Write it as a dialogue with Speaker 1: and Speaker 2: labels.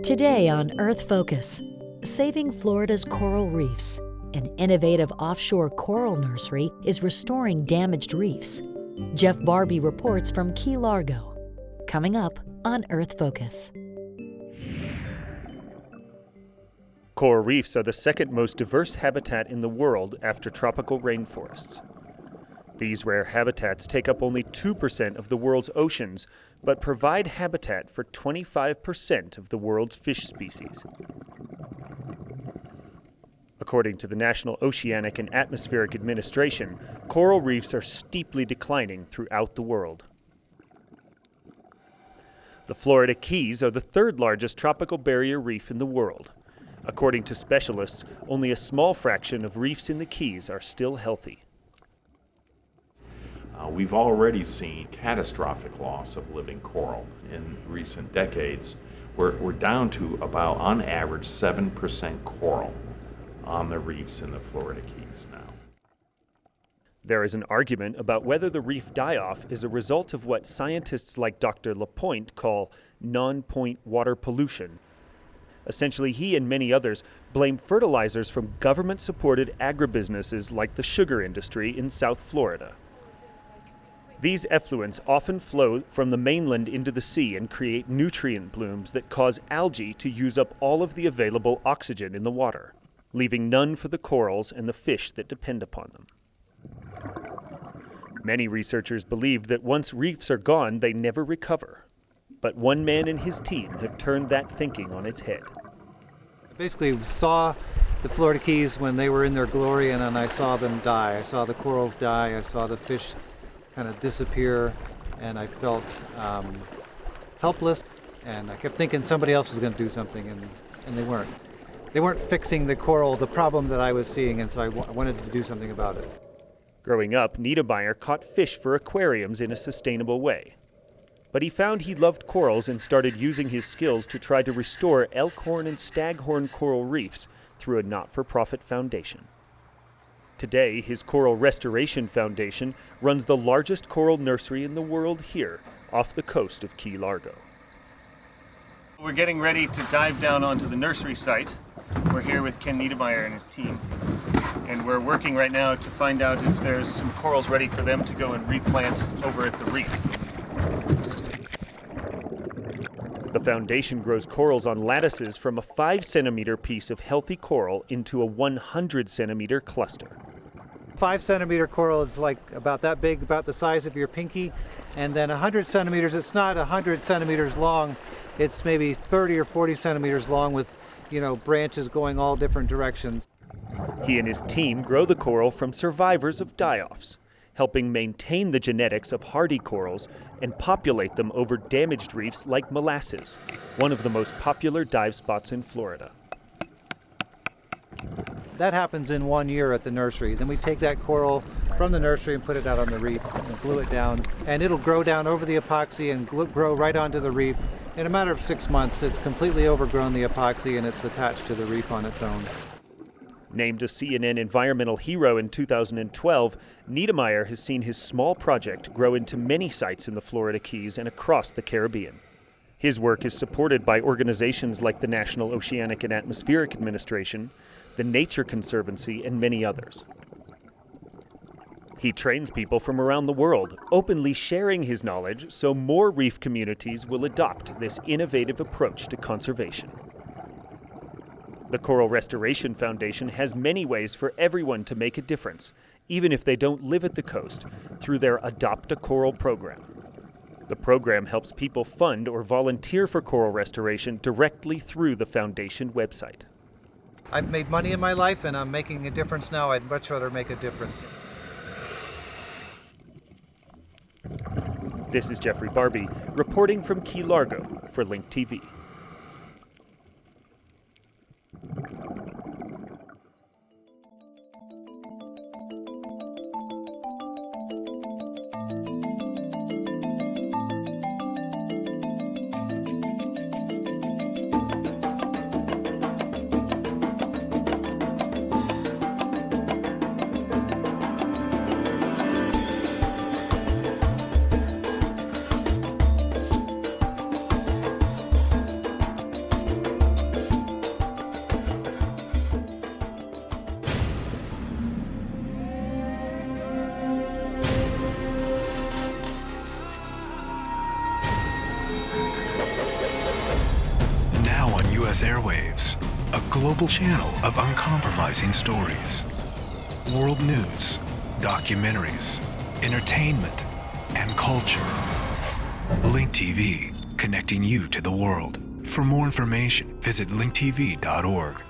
Speaker 1: Today on Earth Focus, saving Florida's coral reefs. An innovative offshore coral nursery is restoring damaged reefs. Jeff Barbee reports from Key Largo. Coming up on Earth Focus.
Speaker 2: Coral reefs are the second most diverse habitat in the world after tropical rainforests. These rare habitats take up only 2% of the world's oceans, but provide habitat for 25% of the world's fish species. According to the National Oceanic and Atmospheric Administration, coral reefs are steeply declining throughout the world. The Florida Keys are the third largest tropical barrier reef in the world. According to specialists, only a small fraction of reefs in the Keys are still healthy.
Speaker 3: We've already seen catastrophic loss of living coral in recent decades. We're down to about, on average, 7% coral on the reefs in the Florida Keys now.
Speaker 2: There is an argument about whether the reef die-off is a result of what scientists like Dr. Lapointe call non-point water pollution. Essentially, he and many others blame fertilizers from government-supported agribusinesses like the sugar industry in South Florida. These effluents often flow from the mainland into the sea and create nutrient blooms that cause algae to use up all of the available oxygen in the water, leaving none for the corals and the fish that depend upon them. Many researchers believe that once reefs are gone, they never recover. But one man and his team have turned that thinking on its head.
Speaker 4: Basically saw the Florida Keys when they were in their glory, and then I saw them die. I saw the corals die, I saw the fish kind of disappear, and I felt helpless, and I kept thinking somebody else was going to do something, and they weren't. They weren't fixing the problem that I was seeing, and so I wanted to do something about it.
Speaker 2: Growing up, Niedermeyer caught fish for aquariums in a sustainable way. But he found he loved corals and started using his skills to try to restore elkhorn and staghorn coral reefs through a not-for-profit foundation. Today, his Coral Restoration Foundation runs the largest coral nursery in the world here, off the coast of Key Largo. We're getting ready to dive down onto the nursery site. We're here with Ken Niedermeyer and his team. And we're working right now to find out if there's some corals ready for them to go and replant over at the reef. The foundation grows corals on lattices from a 5-centimeter piece of healthy coral into a 100-centimeter cluster.
Speaker 4: 5-centimeter coral is like about that big, about the size of your pinky, and then 100 centimeters, it's not 100 centimeters long, it's maybe 30 or 40 centimeters long with, branches going all different directions.
Speaker 2: He and his team grow the coral from survivors of die-offs, helping maintain the genetics of hardy corals and populate them over damaged reefs like Molasses, one of the most popular dive spots in Florida.
Speaker 4: That happens in 1 year at the nursery. Then we take that coral from the nursery and put it out on the reef and glue it down. And it'll grow down over the epoxy and grow right onto the reef. In a matter of 6 months, it's completely overgrown the epoxy and it's attached to the reef on its own.
Speaker 2: Named a CNN environmental hero in 2012, Niedermeyer has seen his small project grow into many sites in the Florida Keys and across the Caribbean. His work is supported by organizations like the National Oceanic and Atmospheric Administration, the Nature Conservancy, and many others. He trains people from around the world, openly sharing his knowledge so more reef communities will adopt this innovative approach to conservation. The Coral Restoration Foundation has many ways for everyone to make a difference, even if they don't live at the coast, through their Adopt a Coral program. The program helps people fund or volunteer for coral restoration directly through the foundation website.
Speaker 4: I've made money in my life and I'm making a difference now. I'd much rather make a difference.
Speaker 2: This is Jeffrey Barbee, reporting from Key Largo for Link TV.
Speaker 5: U.S. airwaves, a global channel of uncompromising stories. World news, documentaries, entertainment, and culture. Link TV, connecting you to the world. For more information, visit linktv.org.